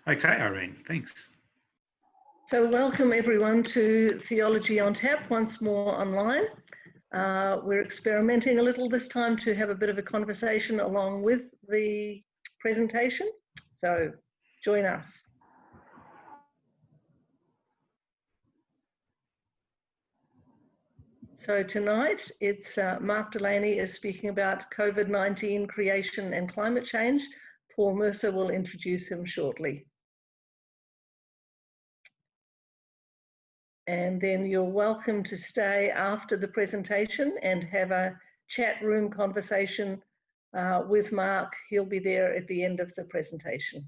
Okay, Irene, thanks. So welcome everyone to Theology on Tap, once more online. We're experimenting a little this time to have a bit of a conversation along with the presentation. So join us. So tonight, it's Mark Delaney is speaking about COVID-19 creation and climate change. Paul Mercer will introduce him shortly. And then you're welcome to stay after the presentation and have a chat room conversation with Mark. He'll be there at the end of the presentation.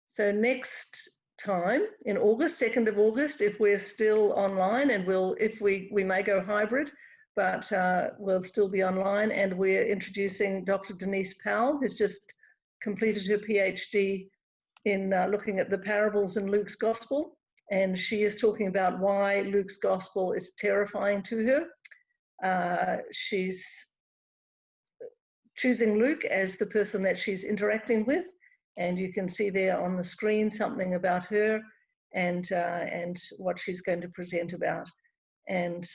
So next time in August, 2nd of August, if we're still online, and we may go hybrid, but we'll still be online, and we're introducing Dr. Denise Powell, who's just completed her PhD in looking at the parables in Luke's Gospel, and she is talking about why Luke's Gospel is terrifying to her. She's choosing Luke as the person that she's interacting with, and you can see there on the screen something about her and what she's going to present about. And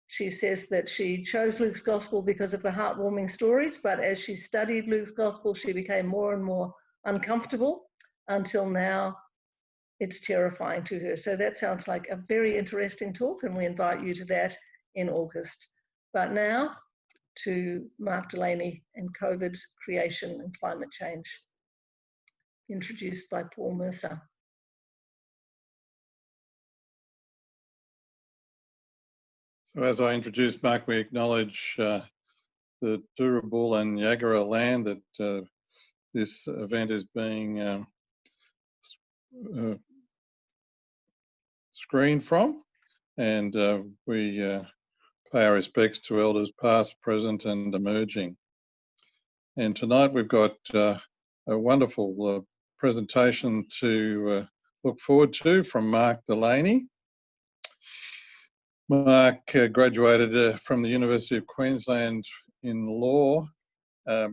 she says that she chose Luke's Gospel because of the heartwarming stories, but as she studied Luke's Gospel, she became more and more uncomfortable until now it's terrifying to her. So that sounds like a very interesting talk, and we invite you to that in August. But now to Mark Delaney and COVID creation and climate change, introduced by Paul Mercer. So as I introduced Mark, we acknowledge the Turrbal and Yagara land that this event is being screened from, and we pay our respects to elders past, present and emerging. And tonight we've got a wonderful presentation to look forward to from Mark Delaney. Mark graduated from the University of Queensland in law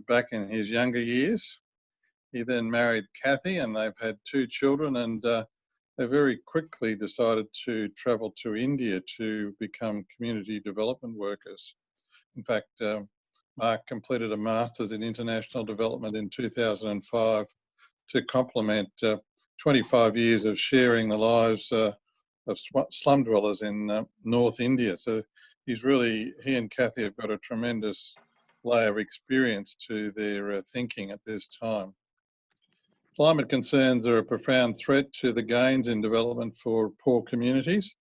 back in his younger years. He then married Kathy, and they've had 2 children, and they very quickly decided to travel to India to become community development workers. In fact, Mark completed a Master's in International Development in 2005 to complement 25 years of sharing the lives of slum dwellers in North India. So he and Kathy have got a tremendous layer of experience to their thinking at this time. Climate concerns are a profound threat to the gains in development for poor communities,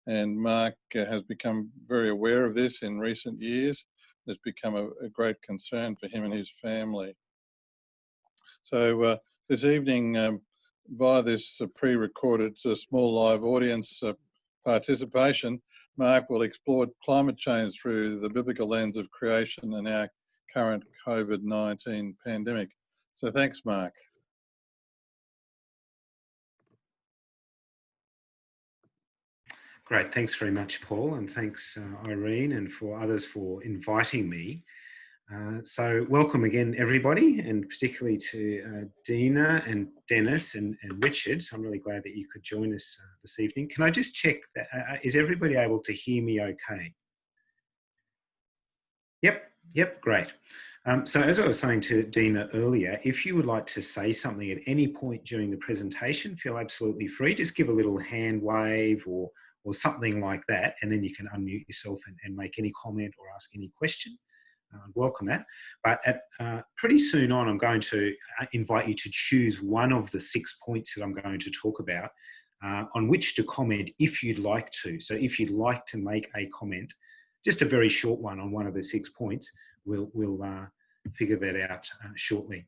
and Mark has become very aware of this in recent years. It's become a great concern for him and his family. So this evening, via this pre-recorded small live audience participation, Mark will explore climate change through the biblical lens of creation and our current COVID-19 pandemic. So thanks, Mark. Great, thanks very much, Paul, and thanks, Irene, and for others for inviting me. So welcome again, everybody, and particularly to Dina and Dennis and Richard. So I'm really glad that you could join us this evening. Can I just check that, is everybody able to hear me okay? Yep, great. So as I was saying to Dina earlier, if you would like to say something at any point during the presentation, feel absolutely free. Just give a little hand wave or something like that, and then you can unmute yourself and make any comment or ask any question. I'd welcome that. But pretty soon on, I'm going to invite you to choose one of the 6 points that I'm going to talk about on which to comment if you'd like to. So if you'd like to make a comment, just a very short one on one of the 6 points, we'll figure that out shortly.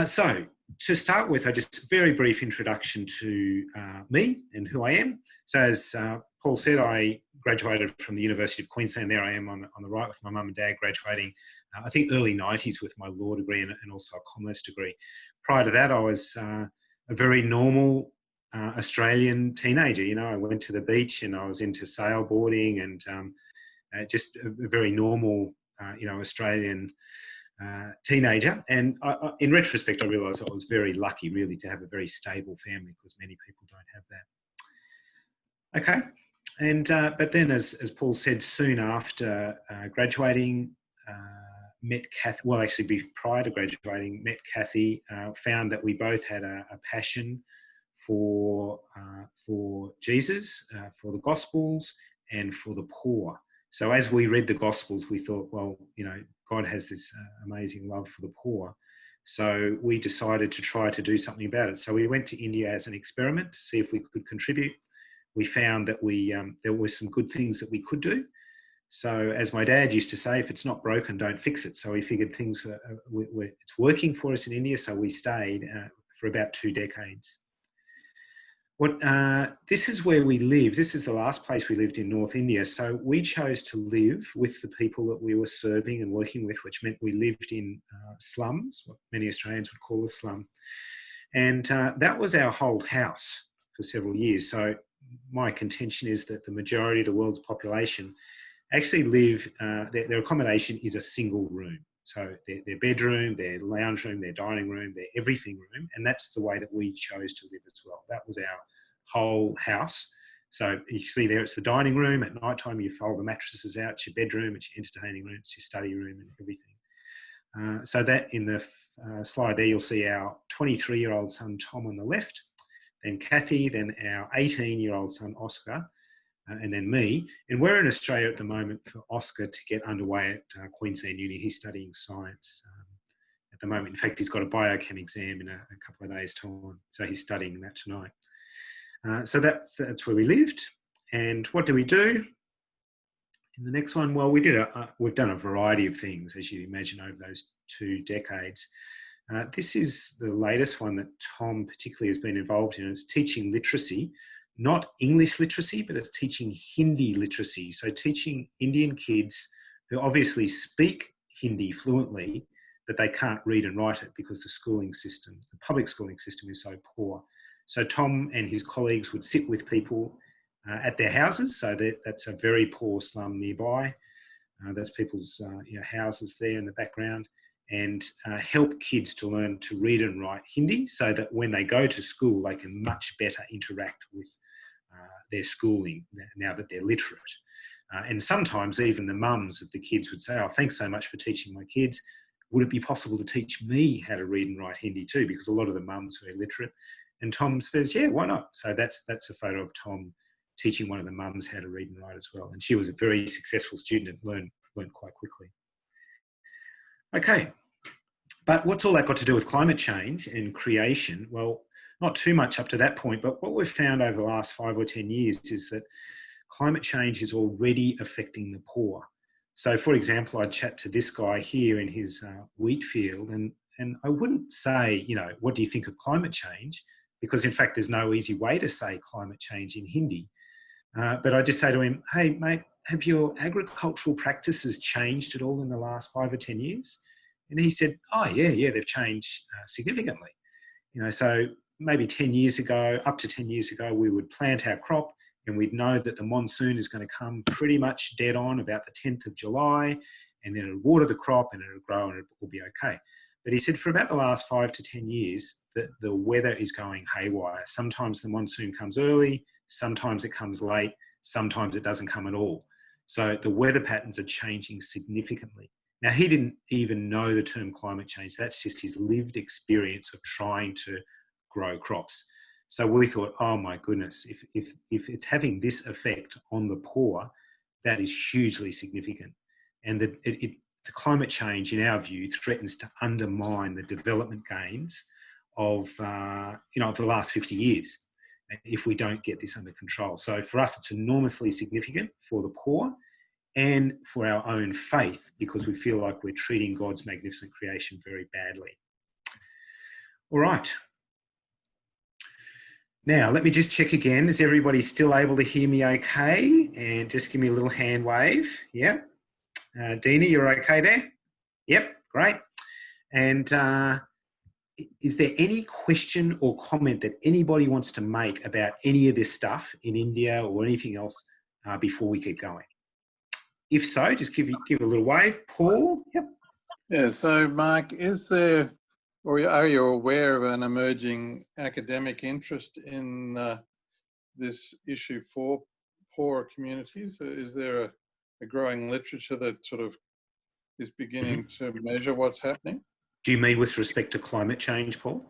So to start with, just a very brief introduction to me and who I am. So as Paul said, I graduated from the University of Queensland. There I am on the right with my mum and dad graduating, I think early 90s with my law degree and also a commerce degree. Prior to that, I was a very normal Australian teenager. You know, I went to the beach and I was into sailboarding and just a very normal, Australian teenager. And in retrospect, I realised I was very lucky, really, to have a very stable family, because many people don't have that. Okay. And but then, as Paul said, soon after graduating, met Kathy. Well, actually, prior to graduating, met Kathy. Found that we both had a passion for Jesus, for the Gospels, and for the poor. So as we read the Gospels, we thought, well, God has this amazing love for the poor. So we decided to try to do something about it. So we went to India as an experiment to see if we could contribute. We found that there were some good things that we could do. So as my dad used to say, if it's not broken, don't fix it. So we figured things it's working for us in India. So we stayed for about 2 decades. This is where we live. This is the last place we lived in North India. So we chose to live with the people that we were serving and working with, which meant we lived in slums, what many Australians would call a slum. And that was our whole house for several years. So my contention is that the majority of the world's population actually live, their accommodation is a single room. So their bedroom, their lounge room, their dining room, their everything room. And that's the way that we chose to live as well. That was our whole house. So you see there, it's the dining room. At night time, you fold the mattresses out. It's your bedroom, it's your entertaining room, it's your study room and everything. So that in the slide there, you'll see our 23-year-old son, Tom, on the left, then Kathy, then our 18-year-old son, Oscar, and then me. And we're in Australia at the moment for Oscar to get underway at Queensland Uni. He's studying science at the moment. In fact, he's got a biochem exam in a couple of days' time. So he's studying that tonight. So that's where we lived. And what do we do? In the next one, well, we've done a variety of things, as you imagine, over those 2 decades. This is the latest one that Tom particularly has been involved in. It's teaching literacy, not English literacy, but it's teaching Hindi literacy. So teaching Indian kids who obviously speak Hindi fluently, but they can't read and write it because the public schooling system is so poor. So Tom and his colleagues would sit with people at their houses. So that's a very poor slum nearby. That's people's houses there in the background, and help kids to learn to read and write Hindi, so that when they go to school, they can much better interact with their schooling now that they're literate. And sometimes even the mums of the kids would say, oh, thanks so much for teaching my kids. Would it be possible to teach me how to read and write Hindi too? Because a lot of the mums were illiterate. And Tom says, yeah, why not? So that's a photo of Tom teaching one of the mums how to read and write as well. And she was a very successful student and learned quite quickly. Okay, but what's all that got to do with climate change and creation? Well, not too much up to that point, but what we've found over the last 5 or 10 years is that climate change is already affecting the poor. So, for example, I'd chat to this guy here in his wheat field, and I wouldn't say, what do you think of climate change? Because, in fact, there's no easy way to say climate change in Hindi. But I just say to him, hey, mate, have your agricultural practices changed at all in the last 5 or 10 years? And he said, oh, yeah, they've changed significantly. So maybe 10 years ago, up to 10 years ago, we would plant our crop and we'd know that the monsoon is going to come pretty much dead on about the 10th of July, and then it would water the crop and it would grow and it will be okay. But he said for about the last 5 to 10 years, that the weather is going haywire. Sometimes the monsoon comes early, sometimes it comes late, sometimes it doesn't come at all. So the weather patterns are changing significantly. Now, he didn't even know the term climate change. That's just his lived experience of trying to grow crops. So we thought, oh my goodness, if it's having this effect on the poor, that is hugely significant. And the climate change, in our view, threatens to undermine the development gains of the last 50 years if we don't get this under control. So for us, it's enormously significant for the poor and for our own faith, because we feel like we're treating God's magnificent creation very badly. All right. Now, let me just check again. Is everybody still able to hear me okay? And just give me a little hand wave. Yep. Dina, you're okay there? Yep, great. And is there any question or comment that anybody wants to make about any of this stuff in India or anything else before we keep going? If so, just give a little wave. Paul? Yep. Yeah, so Mark, is there, or are you aware of an emerging academic interest in this issue for poorer communities? Is there a growing literature that sort of is beginning to measure what's happening? Do you mean with respect to climate change, Paul?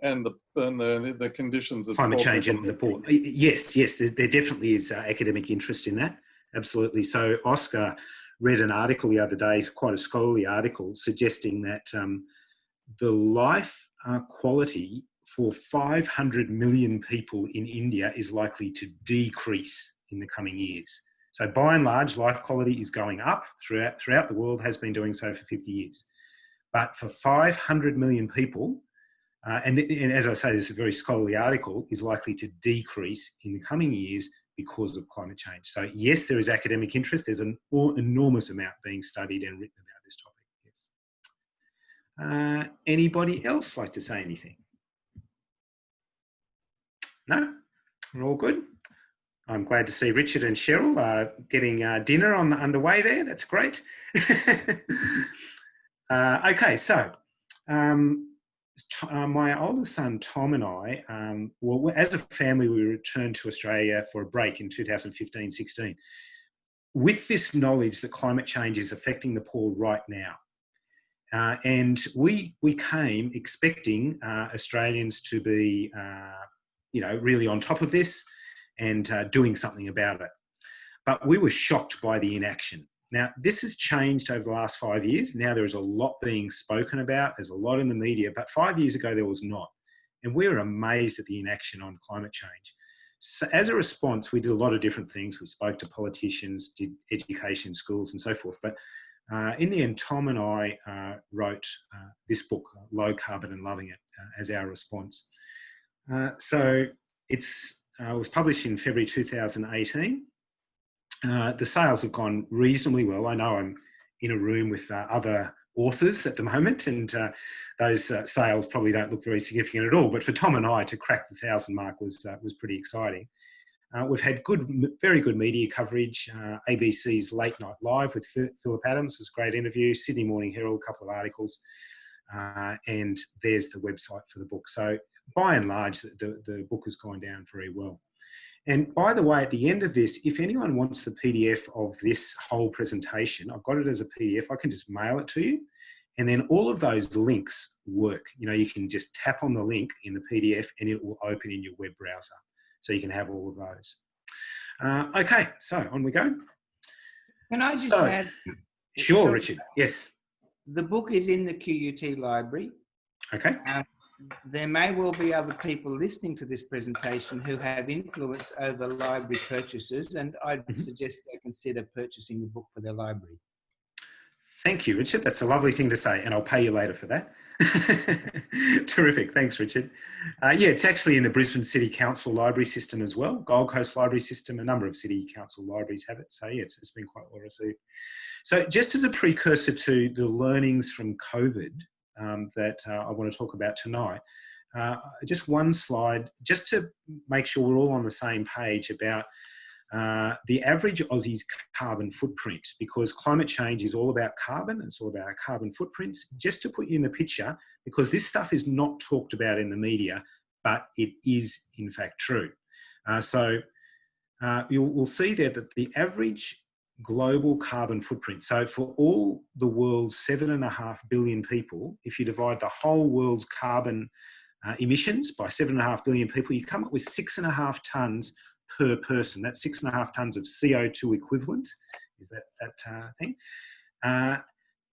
And the conditions that Climate poor change people and the poor. Yes, there definitely is academic interest in that. Absolutely. So Oscar read an article the other day, quite a scholarly article, suggesting that the life quality for 500 million people in India is likely to decrease in the coming years. So by and large, life quality is going up throughout the world, has been doing so for 50 years. But for 500 million people, and as I say, this is a very scholarly article, is likely to decrease in the coming years because of climate change. So yes, there is academic interest. There's an enormous amount being studied and written about this topic. Yes. Anybody else like to say anything? No? We're all good? I'm glad to see Richard and Cheryl getting dinner underway there. That's great. Okay, so my oldest son, Tom, and I, well, as a family, we returned to Australia for a break in 2015-16 with this knowledge that climate change is affecting the poor right now. And we came expecting Australians to be, really on top of this and doing something about it. But we were shocked by the inaction. Now, this has changed over the last 5 years. Now there is a lot being spoken about. There's a lot in the media, but 5 years ago there was not. And we were amazed at the inaction on climate change. So as a response, we did a lot of different things. We spoke to politicians, did education, schools, and so forth. But in the end, Tom and I wrote this book, Low Carbon and Loving It, as our response. So it was published in February 2018. The sales have gone reasonably well. I know I'm in a room with other authors at the moment, and those sales probably don't look very significant at all. But for Tom and I to crack the 1,000 mark was pretty exciting. We've had very good media coverage. ABC's Late Night Live with Philip Adams was a great interview. Sydney Morning Herald, a couple of articles, and there's the website for the book. So by and large, the book has gone down very well. And by the way, at the end of this, if anyone wants the PDF of this whole presentation, I've got it as a PDF. I can just mail it to you. And then all of those links work. You can just tap on the link in the PDF and it will open in your web browser. So you can have all of those. Okay, so on we go. Can I just add? Sure, Richard, yes. The book is in the QUT library. Okay. There may well be other people listening to this presentation who have influence over library purchases, and I'd suggest they consider purchasing the book for their library. Thank you, Richard. That's a lovely thing to say, and I'll pay you later for that. Terrific. Thanks, Richard. Yeah, it's actually in the Brisbane City Council library system as well, Gold Coast library system. A number of city council libraries have it. So yeah, it's been quite well received. So just as a precursor to the learnings from COVID, that I want to talk about tonight. Just one slide, just to make sure we're all on the same page about the average Aussie's carbon footprint, because climate change is all about carbon, it's all about our carbon footprints. Just to put you in the picture, because this stuff is not talked about in the media, but it is in fact true. We'll see there that the average global carbon footprint. So for all the world's 7.5 billion people, if you divide the whole world's carbon emissions by 7.5 billion people, you come up with 6.5 tonnes per person. That's 6.5 tonnes of CO2 equivalent, is that thing.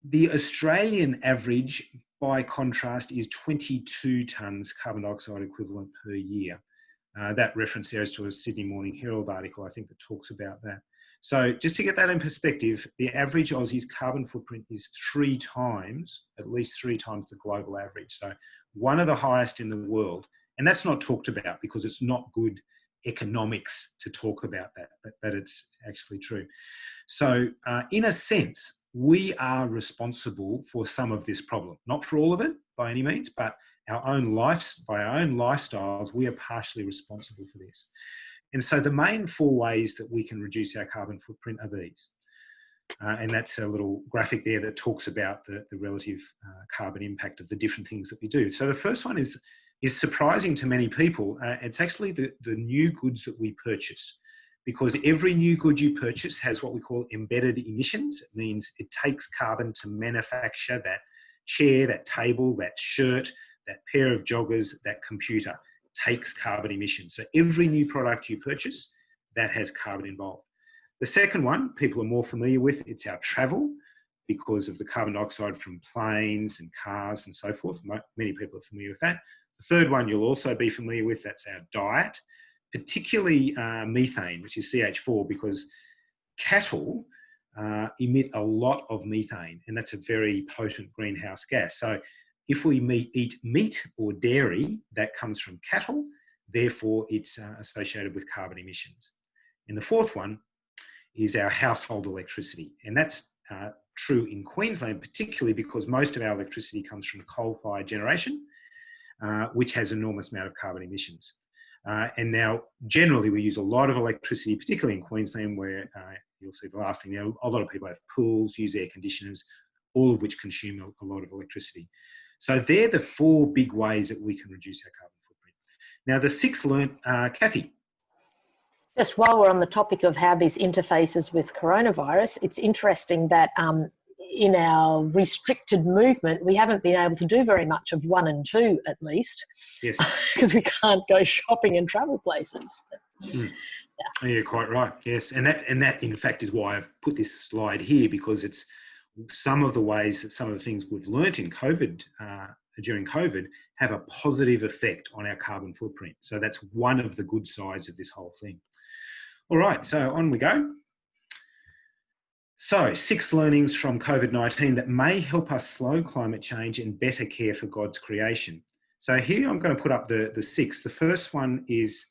The Australian average, by contrast, is 22 tonnes carbon dioxide equivalent per year. That reference there is to a Sydney Morning Herald article, I think, that talks about that. So just to get that in perspective, the average Aussie's carbon footprint is at least three times the global average. So one of the highest in the world. And that's not talked about because it's not good economics to talk about that, but it's actually true. So in a sense, we are responsible for some of this problem. Not for all of it by any means, but by our own lifestyles, we are partially responsible for this. And so the main 4 ways that we can reduce our carbon footprint are these. And that's a little graphic there that talks about the relative carbon impact of the different things that we do. So the first one is surprising to many people. It's actually the new goods that we purchase, because every new good you purchase has what we call embedded emissions. It means it takes carbon to manufacture that chair, that table, that shirt, that pair of joggers, that computer. Takes carbon emissions. So every new product you purchase, that has carbon involved. The second one, people are more familiar with, it's our travel, because of the carbon dioxide from planes and cars and so forth. Many people are familiar with that. The third one you'll also be familiar with, that's our diet, particularly methane, which is CH4, because cattle emit a lot of methane, and that's a very potent greenhouse gas. So if we eat meat or dairy, that comes from cattle, therefore it's associated with carbon emissions. And the fourth one is our household electricity. And that's true in Queensland, particularly because most of our electricity comes from coal-fired generation, which has an enormous amount of carbon emissions. And now, generally, we use a lot of electricity, particularly in Queensland, where you'll see the last thing there, a lot of people have pools, use air conditioners, all of which consume a lot of electricity. So they're the four big ways that we can reduce our carbon footprint. Now, the sixth learnt, Kathy. Just while we're on the topic of how this interfaces with coronavirus, it's interesting that in our restricted movement, we haven't been able to do very much of 1 and 2, at least. Yes. Because we can't go shopping and travel places. Yeah, quite right. Yes, and that in fact is why I've put this slide here, because it's some of the ways that some of the things we've learnt in COVID, during COVID, have a positive effect on our carbon footprint. So that's one of the good sides of this whole thing. All right, so on we go. So 6 learnings from COVID-19 that may help us slow climate change and better care for God's creation. So here I'm going to put up the 6. The first one is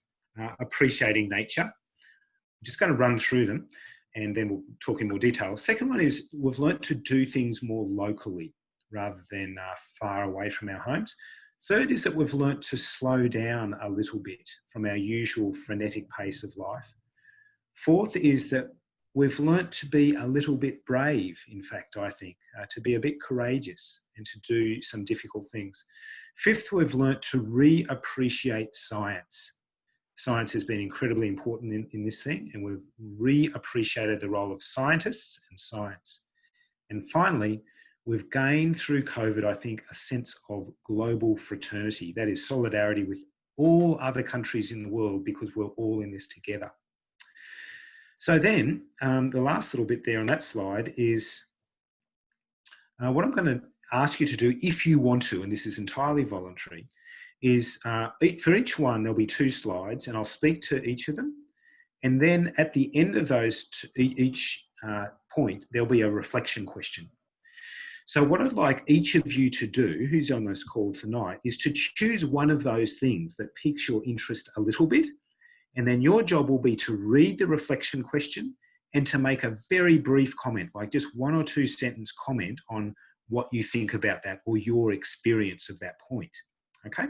appreciating nature. I'm just going to run through them and then we'll talk in more detail. The second one is we've learnt to do things more locally rather than far away from our homes. Third is that we've learnt to slow down a little bit from our usual frenetic pace of life. Fourth is that we've learnt to be a little bit brave, in fact, I think, to be a bit courageous and to do some difficult things. Fifth, we've learnt to reappreciate science. Science has been incredibly important in this thing, and we've reappreciated the role of scientists and science. And finally, we've gained through COVID, I think, a sense of global fraternity. That is solidarity with all other countries in the world, because we're all in this together. So then, the last little bit there on that slide is what I'm going to ask you to do, if you want to, and this is entirely voluntary, is for each one, there'll be 2 slides, and I'll speak to each of them. And then at the end of those, each point, there'll be a reflection question. So what I'd like each of you to do, who's on this call tonight, is to choose one of those things that piques your interest a little bit. And then your job will be to read the reflection question and to make a very brief comment, like just 1 or 2 sentence comment on what you think about that or your experience of that point. Okay?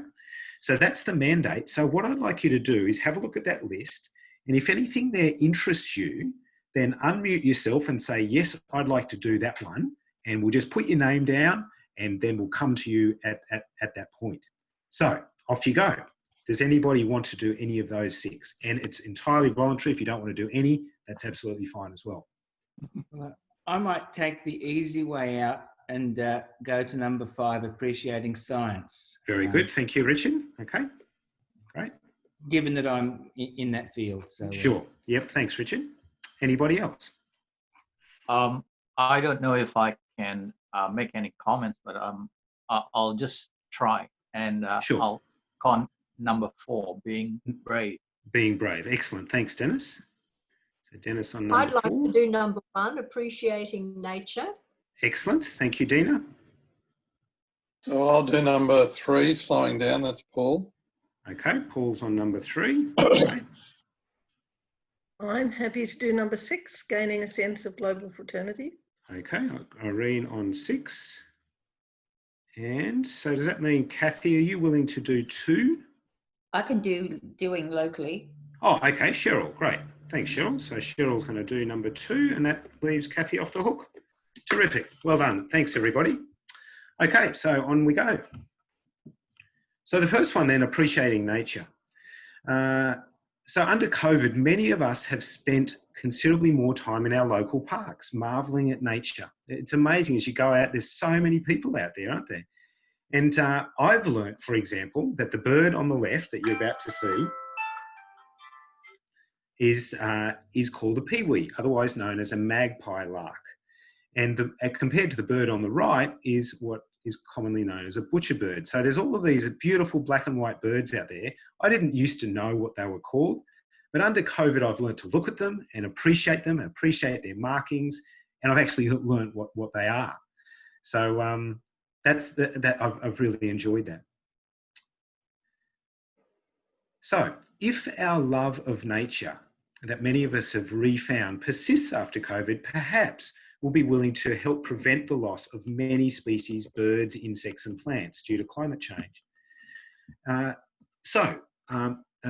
So that's the mandate. So what I'd like you to do is have a look at that list. And if anything there interests you, then unmute yourself and say, yes, I'd like to do that one. And we'll just put your name down and then we'll come to you at that point. So off you go. Does anybody want to do any of those 6? And it's entirely voluntary. If you don't want to do any, that's absolutely fine as well. I might take the easy way out and go to number 5, appreciating science. Very good. Thank you, Richard. Okay, great. Given that I'm in that field. So, sure. Yep. Thanks, Richard. Anybody else? I don't know if I can make any comments, but I'll just try. And sure. I'll con number 4, being brave. Being brave. Excellent. Thanks, Dennis. So Dennis on number 4. I'd like to do number 1, appreciating nature. Excellent. Thank you, Dina. So I'll do number 3, slowing down. That's Paul. Okay, Paul's on number 3. Great. I'm happy to do number 6, gaining a sense of global fraternity. Okay, Irene on 6. And so does that mean, Kathy, are you willing to do 2? I can do doing locally. Oh, okay, Cheryl, great. Thanks, Cheryl. So Cheryl's going to do number 2, and that leaves Kathy off the hook. Terrific. Well done. Thanks, everybody. Okay, so on we go. So the first one then, appreciating nature. So under COVID, many of us have spent considerably more time in our local parks, marveling at nature. It's amazing as you go out, there's so many people out there, aren't there? And I've learnt, for example, that the bird on the left that you're about to see is called a peewee, otherwise known as a magpie lark. And compared to the bird on the right is what is commonly known as a butcher bird. So there's all of these beautiful black and white birds out there. I didn't used to know what they were called, but under COVID, I've learned to look at them and appreciate them, and appreciate their markings, and I've actually learned what they are. So I've really enjoyed that. So if our love of nature that many of us have refound persists after COVID, perhaps we'll be willing to help prevent the loss of many species, birds, insects, and plants due to climate change.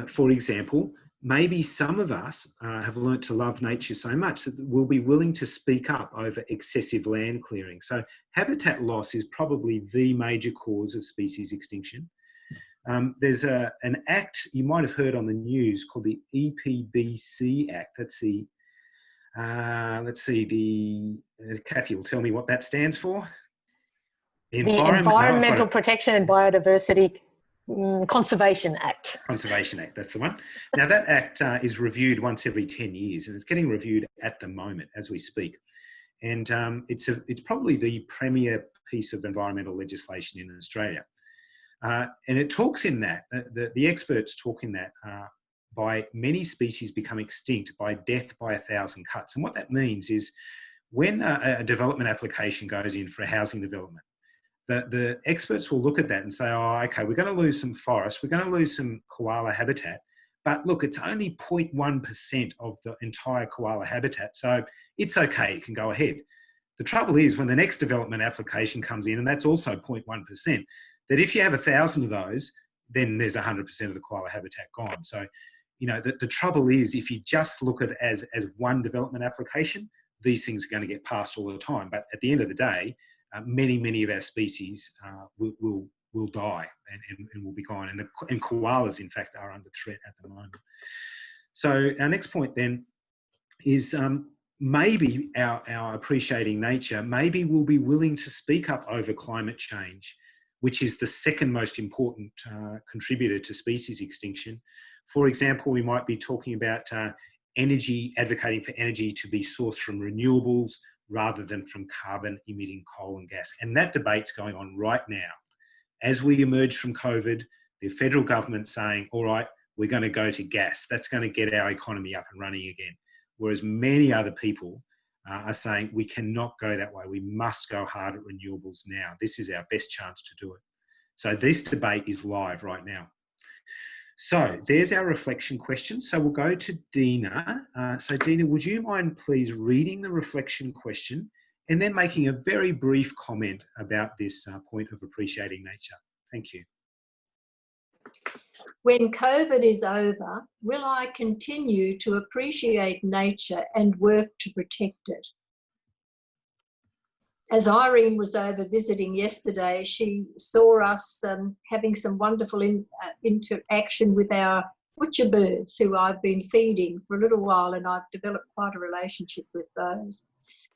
For example, maybe some of us have learnt to love nature so much that we'll be willing to speak up over excessive land clearing. So habitat loss is probably the major cause of species extinction. There's an act you might have heard on the news called the EPBC Act. That's the, Kathy will tell me what that stands for. The Environmental Protection and Biodiversity Conservation Act. Conservation Act, that's the one. Now that act is reviewed once every 10 years, and it's getting reviewed at the moment as we speak. And it's probably the premier piece of environmental legislation in Australia. And it talks in that, the experts talk in that, by many species become extinct by death by 1,000 cuts. And what that means is when a development application goes in for a housing development, the experts will look at that and say, oh, okay, we're going to lose some forest, we're going to lose some koala habitat, but look, it's only 0.1% of the entire koala habitat, so it's okay, it can go ahead. The trouble is when the next development application comes in, and that's also 0.1%, that if you have 1,000 of those, then there's 100% of the koala habitat gone. So, you know, the trouble is if you just look at it as one development application, these things are going to get passed all the time. But at the end of the day, many of our species will die and will be gone. And koalas, in fact, are under threat at the moment. So our next point then is maybe our appreciating nature, maybe we'll be willing to speak up over climate change, which is the second most important contributor to species extinction. For example, we might be talking about advocating for energy to be sourced from renewables rather than from carbon-emitting coal and gas. And that debate's going on right now. As we emerge from COVID, the federal government's saying, all right, we're going to go to gas. That's going to get our economy up and running again. Whereas many other people are saying we cannot go that way. We must go hard at renewables now. This is our best chance to do it. So this debate is live right now. So there's our reflection question. So we'll go to Dina. So Dina, would you mind please reading the reflection question and then making a very brief comment about this point of appreciating nature? Thank you. When COVID is over, will I continue to appreciate nature and work to protect it? As Irene was over visiting yesterday, she saw us having some wonderful interaction with our butcher birds, who I've been feeding for a little while, and I've developed quite a relationship with those.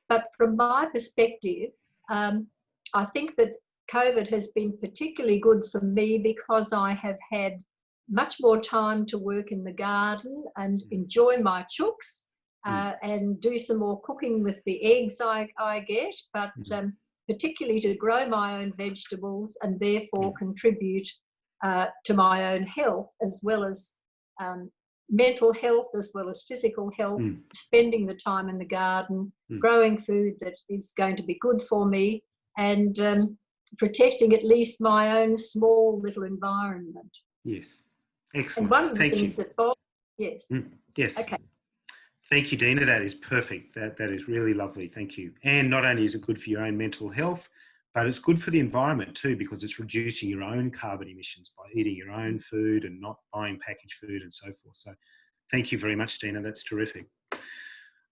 But from my perspective, I think that COVID has been particularly good for me because I have had much more time to work in the garden and enjoy my chooks. And do some more cooking with the eggs I get, but particularly to grow my own vegetables and therefore contribute to my own health, as well as mental health, as well as physical health, spending the time in the garden, growing food that is going to be good for me, and protecting at least my own small little environment. Yes, excellent. And one of the things that Bob, yes. Yes. Okay. Thank you, Dina. That is perfect. That is really lovely. Thank you. And not only is it good for your own mental health, but it's good for the environment too, because it's reducing your own carbon emissions by eating your own food and not buying packaged food and so forth. So Thank you very much, Dina. That's terrific.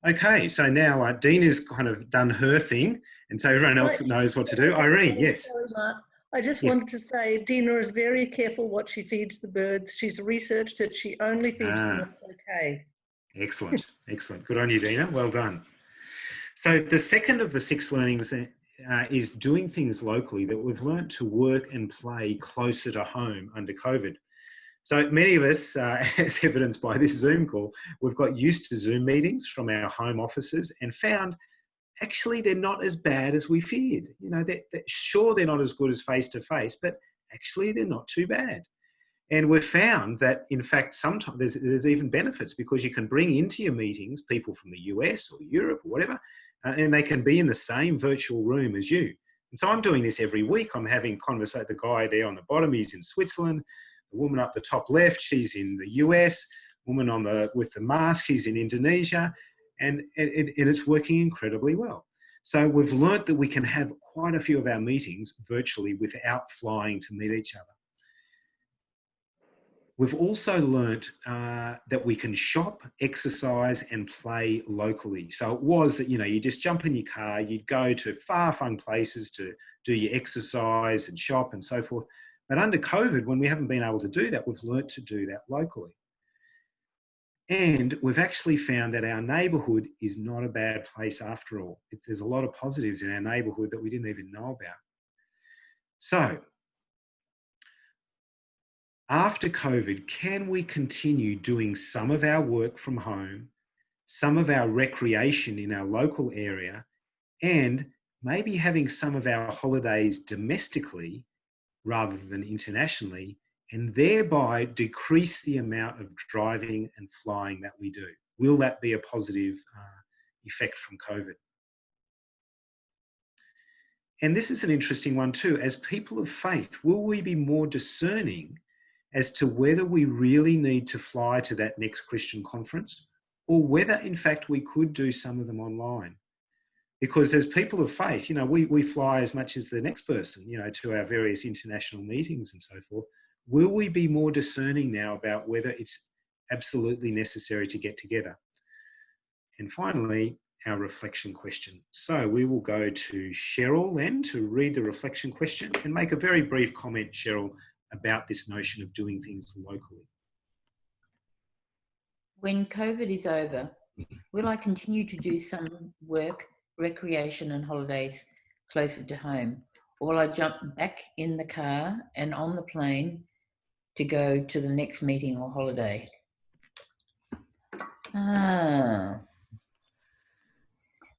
Okay, so now Dina's kind of done her thing, and so everyone else knows what to do. Irene, yes. Sorry, Mark. I just Yes. wanted to say Dina is very careful what she feeds the birds. She's researched it. She only feeds them what's okay. Excellent, excellent. Good on you, Dina. Well done. So the second of the 6 learnings is doing things locally, that we've learned to work and play closer to home under COVID. So many of us, as evidenced by this Zoom call, we've got used to Zoom meetings from our home offices and found actually they're not as bad as we feared. You know, sure, they're not as good as face-to-face, but actually they're not too bad. And we've found that, in fact, sometimes there's even benefits, because you can bring into your meetings people from the US or Europe or whatever, and they can be in the same virtual room as you. And so I'm doing this every week. I'm having conversation. The guy there on the bottom, he's in Switzerland. The woman up the top left, she's in the US. Woman with the mask, she's in Indonesia. And it's working incredibly well. So we've learnt that we can have quite a few of our meetings virtually without flying to meet each other. We've also learnt that we can shop, exercise, and play locally. So it was that, you know, you just jump in your car, you'd go to far-flung places to do your exercise and shop and so forth. But under COVID, when we haven't been able to do that, we've learnt to do that locally. And we've actually found that our neighbourhood is not a bad place after all. There's a lot of positives in our neighbourhood that we didn't even know about. So, after COVID, can we continue doing some of our work from home, some of our recreation in our local area, and maybe having some of our holidays domestically rather than internationally, and thereby decrease the amount of driving and flying that we do? Will that be a positive effect from COVID? And this is an interesting one too. As people of faith, will we be more discerning as to whether we really need to fly to that next Christian conference, or whether in fact we could do some of them online? Because as people of faith, you know, we fly as much as the next person, you know, to our various international meetings and so forth. Will we be more discerning now about whether it's absolutely necessary to get together? And finally, our reflection question. So we will go to Cheryl then to read the reflection question and make a very brief comment, Cheryl, about this notion of doing things locally. When COVID is over, will I continue to do some work, recreation and holidays closer to home? Or will I jump back in the car and on the plane to go to the next meeting or holiday?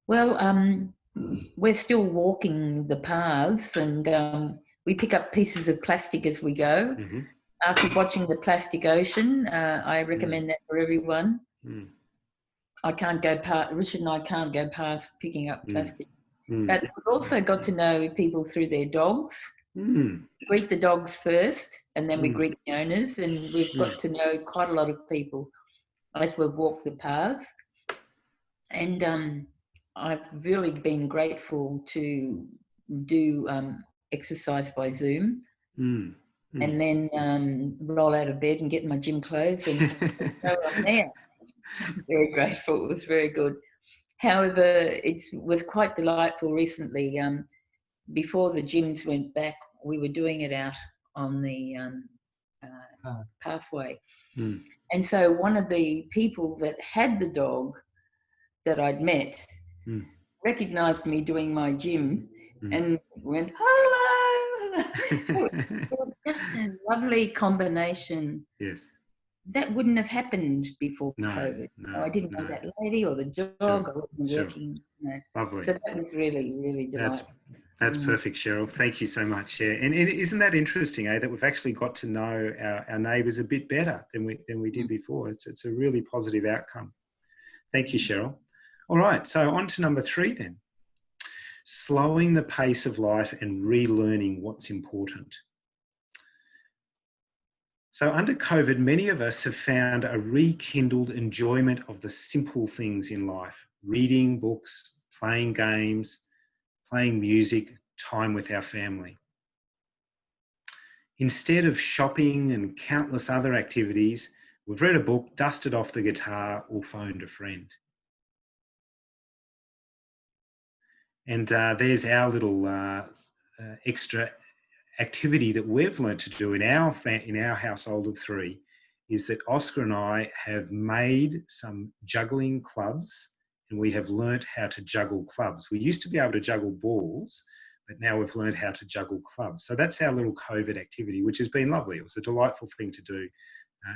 Well, we're still walking the paths, and we pick up pieces of plastic as we go. Mm-hmm. After watching The Plastic Ocean, I recommend that for everyone. Mm. I can't go past, Richard and I can't go past picking up plastic. But we've also got to know people through their dogs. We greet the dogs first, and then we greet the owners, and we've got to know quite a lot of people as we've walked the paths. And I've really been grateful to do exercise by Zoom, and then roll out of bed and get my gym clothes and go on there. Very grateful. It was very good. However, it was quite delightful recently. Before the gyms went back, we were doing it out on the pathway. And so one of the people that had the dog that I'd met recognised me doing my gym and went, hello. So it was just a lovely combination. Yes. That wouldn't have happened before COVID. No, I didn't know that lady or the dog. I wasn't working. Lovely. So that was really, really delightful. That's perfect, Cheryl. Thank you so much. Yeah. And isn't that interesting, that we've actually got to know our neighbours a bit better than we did before. It's a really positive outcome. Thank you, Cheryl. All right, so on to number 3 then. Slowing the pace of life and relearning what's important. So under COVID, many of us have found a rekindled enjoyment of the simple things in life: reading books, playing games, playing music, time with our family. Instead of shopping and countless other activities, We've read a book, dusted off the guitar, or phoned a friend. And there's our little extra activity that we've learned to do in our household of three, is that Oscar and I have made some juggling clubs, and we have learnt how to juggle clubs. We used to be able to juggle balls, but now we've learned how to juggle clubs. So that's our little COVID activity, which has been lovely. It was a delightful thing to do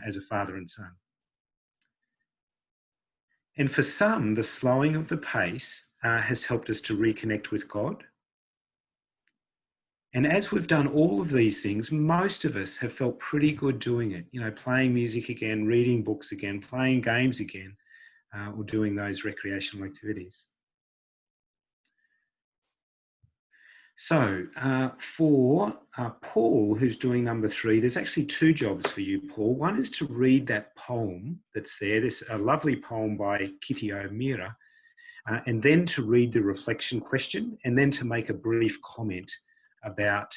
as a father and son. And for some, the slowing of the pace has helped us to reconnect with God. And as we've done all of these things, most of us have felt pretty good doing it. You know, playing music again, reading books again, playing games again, or doing those recreational activities. So for Paul, who's doing number 3, there's actually 2 jobs for you, Paul. One is to read that poem that's there. There's a lovely poem by Kitty O'Meara, and then to read the reflection question, and then to make a brief comment about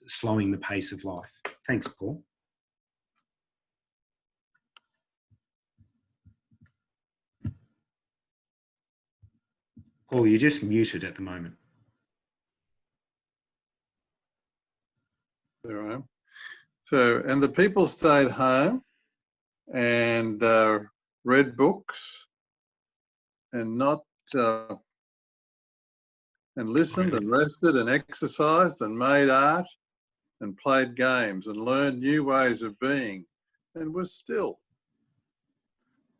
slowing the pace of life. Thanks, Paul. Paul, you're just muted at the moment. There I am. So, and the people stayed home and read books and and listened and rested and exercised and made art and played games and learned new ways of being and was still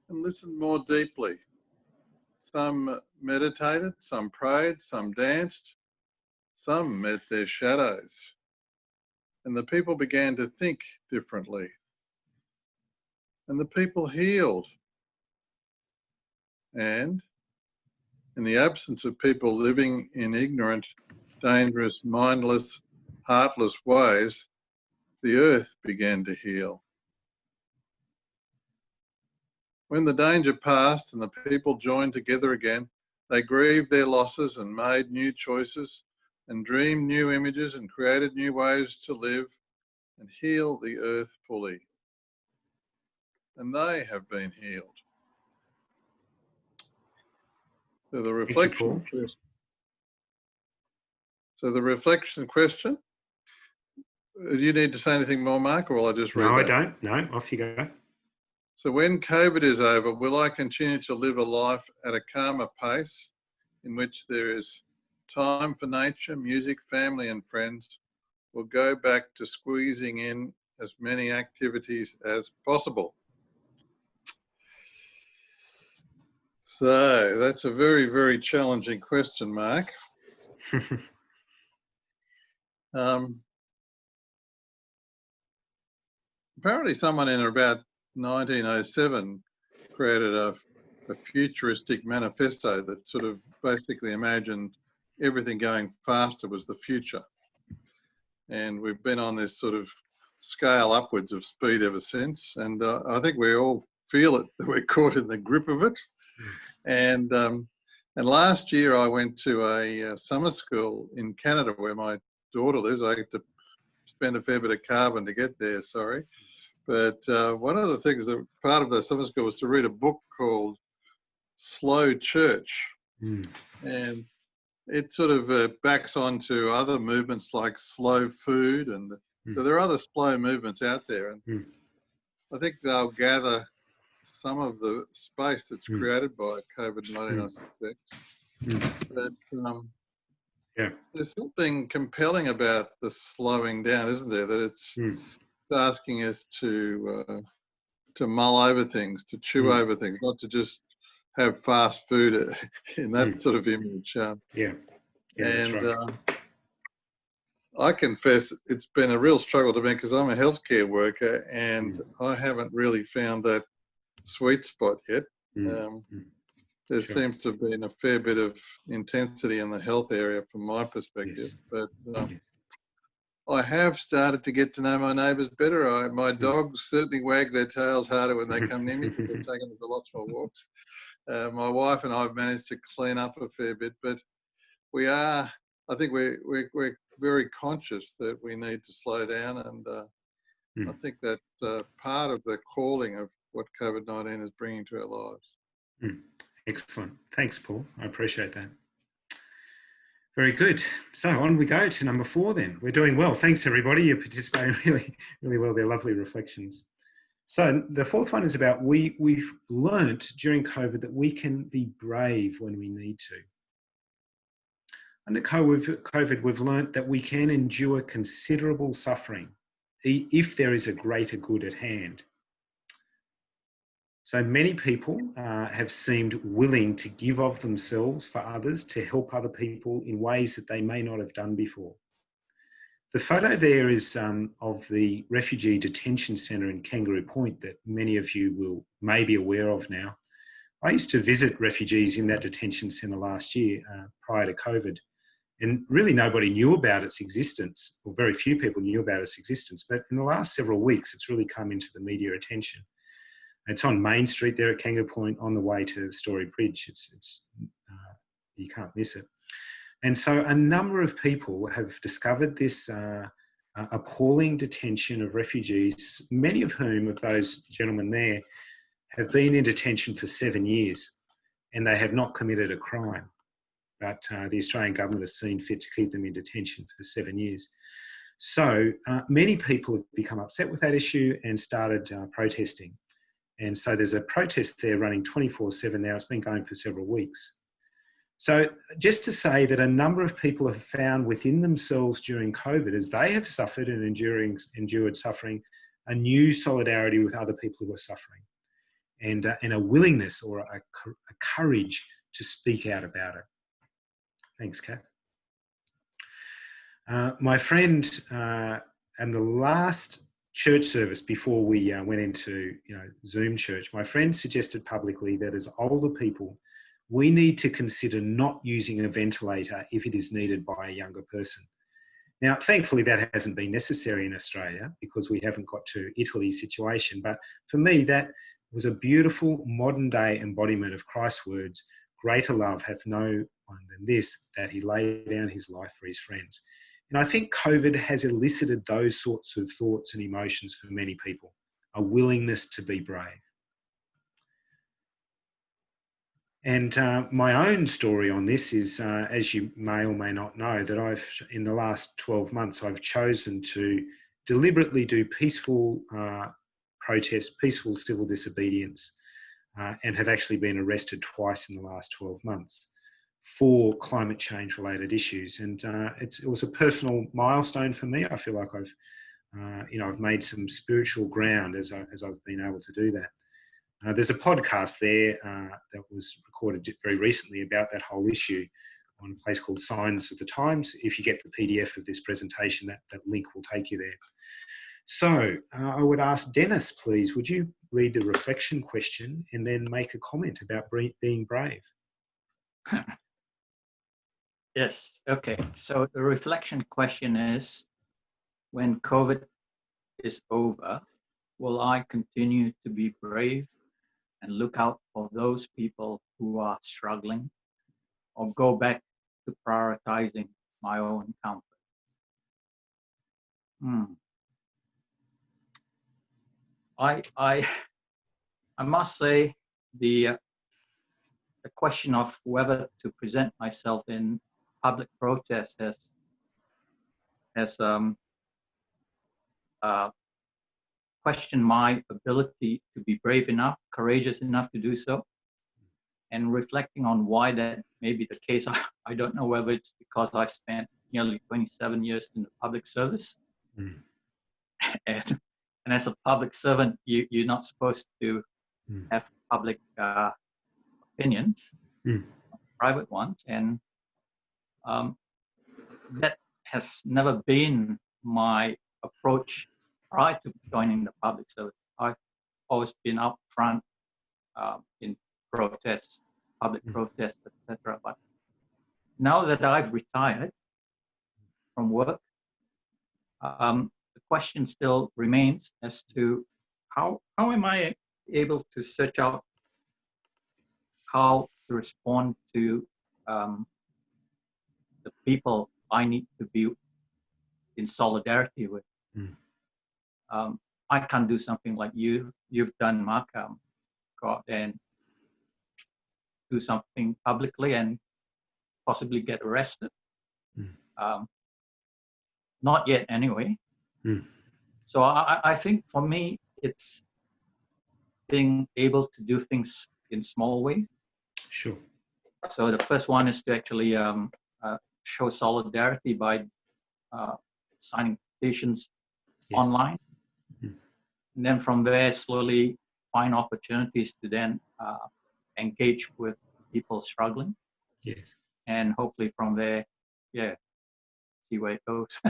and listened more deeply. Some meditated, some prayed, some danced, some met their shadows. And the people began to think differently. And the people healed. And in the absence of people living in ignorant, dangerous, mindless, heartless ways, the earth began to heal. When the danger passed and the people joined together again, they grieved their losses and made new choices and dreamed new images and created new ways to live and heal the earth fully. And they have been healed. So the reflection question. So the reflection question. Do you need to say anything more, Mark, or will I just read that? No, I don't. No, off you go. So when COVID is over, will I continue to live a life at a calmer pace in which there is time for nature, music, family and friends? We'll go back to squeezing in as many activities as possible. So that's a very, very challenging question, Mark. Apparently someone in about 1907 created a futuristic manifesto that sort of basically imagined everything going faster was the future. And we've been on this sort of scale upwards of speed ever since. And I think we all feel it, that we're caught in the grip of it. And last year I went to a summer school in Canada where my daughter lives. I had to spend a fair bit of carbon to get there, sorry. But one of the things that part of the summer school was to read a book called Slow Church. And it sort of backs onto other movements like slow food. And so there are other slow movements out there. And I think they'll gather some of the space that's created by COVID-19, I suspect. But there's something compelling about the slowing down, isn't there? That it's asking us to mull over things, to chew over things, not to just have fast food in that sort of image. And that's right. I confess it's been a real struggle to me because I'm a healthcare worker and I haven't really found that sweet spot yet. There seems to have been a fair bit of intensity in the health area from my perspective, but I have started to get to know my neighbours better. My dogs certainly wag their tails harder when they come near me because I've taken them for lots more walks. My wife and I have managed to clean up a fair bit, but I think we're very conscious that we need to slow down, and I think that's part of the calling of what COVID-19 is bringing to our lives. Excellent. Thanks, Paul. I appreciate that. Very good. So on we go to number 4 then. We're doing well. Thanks, everybody. You're participating really, really well. They're lovely reflections. So the 4th one is about we've learnt during COVID that we can be brave when we need to. Under COVID, we've learnt that we can endure considerable suffering if there is a greater good at hand. So many people have seemed willing to give of themselves for others, to help other people in ways that they may not have done before. The photo there is of the refugee detention centre in Kangaroo Point that many of you may be aware of now. I used to visit refugees in that detention centre last year prior to COVID, and really nobody knew about its existence, or very few people knew about its existence. But in the last several weeks, it's really come into the media attention. It's on Main Street there at Kangaroo Point on the way to the Story Bridge. You can't miss it. And so a number of people have discovered this appalling detention of refugees, many of whom, of those gentlemen there, have been in detention for 7 years and they have not committed a crime. But the Australian government has seen fit to keep them in detention for 7 years. So many people have become upset with that issue and started protesting. And so there's a protest there running 24/7 now. It's been going for several weeks. So just to say that a number of people have found within themselves during COVID, as they have suffered and endured suffering, a new solidarity with other people who are suffering, and a willingness or a courage to speak out about it. Thanks, Kath. My friend, and the last church service before we went into Zoom church, my friend suggested publicly that as older people, we need to consider not using a ventilator if it is needed by a younger person. Now, thankfully, that hasn't been necessary in Australia because we haven't got to Italy's situation. But for me, that was a beautiful modern day embodiment of Christ's words, greater love hath no one than this, that he laid down his life for his friends. And I think COVID has elicited those sorts of thoughts and emotions for many people, a willingness to be brave. And my own story on this is, as you may or may not know, that in the last 12 months, I've chosen to deliberately do peaceful protest, peaceful civil disobedience, and have actually been arrested twice in the last 12 months for climate change related issues. And it was a personal milestone for me. I feel like I've made some spiritual ground as I've been able to do that. There's a podcast there that was recorded very recently about that whole issue on a place called Signs of the Times. If you get the PDF of this presentation, that link will take you there. So I would ask Dennis, please, would you read the reflection question and then make a comment about being brave? Yes, okay. So the reflection question is, when COVID is over, will I continue to be brave and look out for those people who are struggling, or go back to prioritizing my own comfort? I must say the question of whether to present myself in public protest has questioned my ability to be brave enough, courageous enough to do so. And reflecting on why that may be the case, I don't know whether it's because I've spent nearly 27 years in the public service. And as a public servant, you're not supposed to have public opinions, private ones. And that has never been my approach prior to joining the public service. I've always been up front in protests, public protests, etc. But now that I've retired from work, the question still remains as to how am I able to search out how to respond to the people I need to be in solidarity with. I can't do something like you've done, Mark. Go out and do something publicly and possibly get arrested. Not yet, anyway. So I think for me, it's being able to do things in small ways. Sure. So the first one is to actually show solidarity by signing petitions online. And then from there, slowly find opportunities to then engage with people struggling. Yes. And hopefully from there, see where it goes.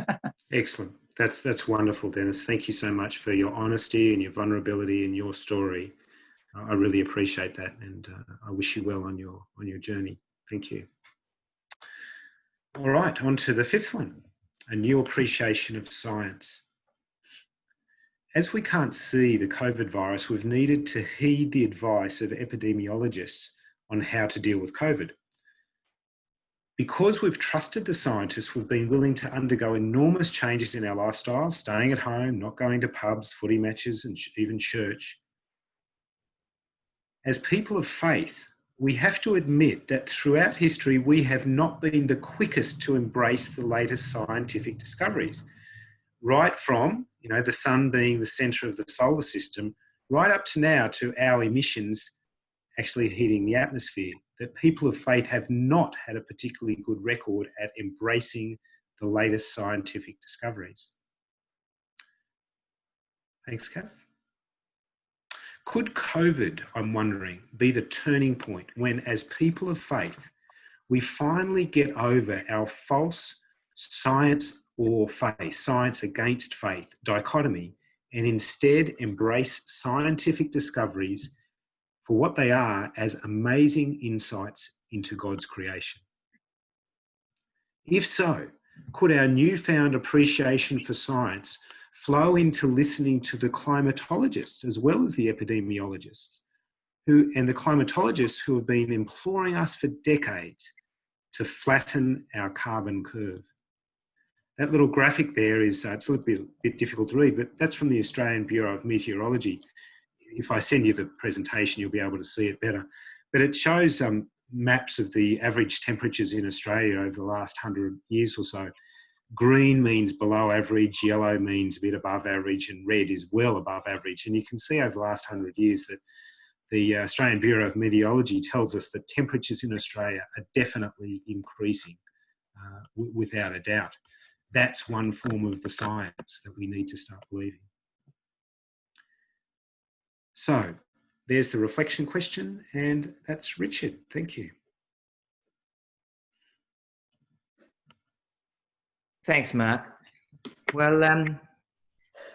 Excellent. That's wonderful, Dennis. Thank you so much for your honesty and your vulnerability and your story. I really appreciate that, and I wish you well on your journey. Thank you. All right, on to the fifth one, a new appreciation of science. As we can't see the COVID virus, we've needed to heed the advice of epidemiologists on how to deal with COVID. Because we've trusted the scientists, we've been willing to undergo enormous changes in our lifestyles, staying at home, not going to pubs, footy matches, and even church. As people of faith, we have to admit that throughout history, we have not been the quickest to embrace the latest scientific discoveries. Right from, the sun being the centre of the solar system, right up to now to our emissions actually heating the atmosphere, that people of faith have not had a particularly good record at embracing the latest scientific discoveries. Thanks, Kath. Could COVID, I'm wondering, be the turning point when, as people of faith, we finally get over our false science or faith, science against faith dichotomy, and instead embrace scientific discoveries for what they are as amazing insights into God's creation? If so, could our newfound appreciation for science flow into listening to the climatologists as well as the epidemiologists, and the climatologists who have been imploring us for decades to flatten our carbon curve? That little graphic there is, it's a little bit difficult to read, but that's from the Australian Bureau of Meteorology. If I send you the presentation, you'll be able to see it better. But it shows maps of the average temperatures in Australia over the last 100 years or so. Green means below average, yellow means a bit above average, and red is well above average. And you can see over the last 100 years that the Australian Bureau of Meteorology tells us that temperatures in Australia are definitely increasing, without a doubt. That's one form of the science that we need to start believing. So there's the reflection question, and that's Richard. Thank you. Thanks, Mark. Well,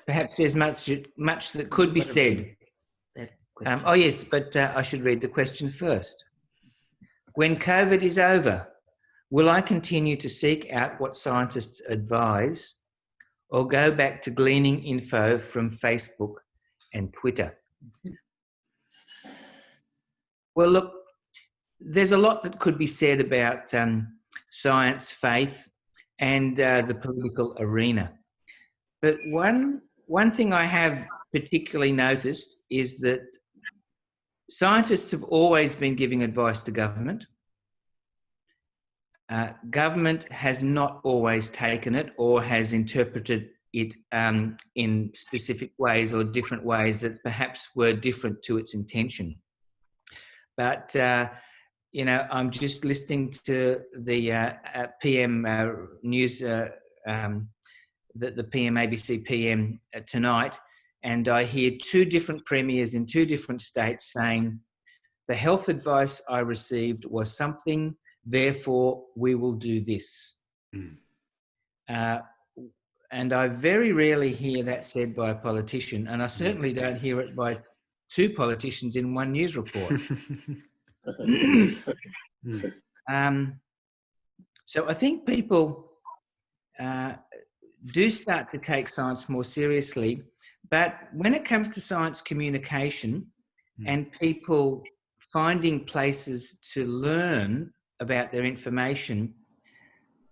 perhaps there's much that could be said. Oh yes, but I should read the question first. When COVID is over, will I continue to seek out what scientists advise, or go back to gleaning info from Facebook and Twitter? Well, look, there's a lot that could be said about science, faith, and the political arena. But one thing I have particularly noticed is that scientists have always been giving advice to government. Government has not always taken it or has interpreted it in specific ways or different ways that perhaps were different to its intention. But, I'm just listening to the PM news, the PM ABC PM tonight, and I hear two different premiers in two different states saying, the health advice I received was something, therefore we will do this. And I very rarely hear that said by a politician, and I certainly don't hear it by two politicians in one news report. So I think people do start to take science more seriously, but when it comes to science communication and people finding places to learn about their information,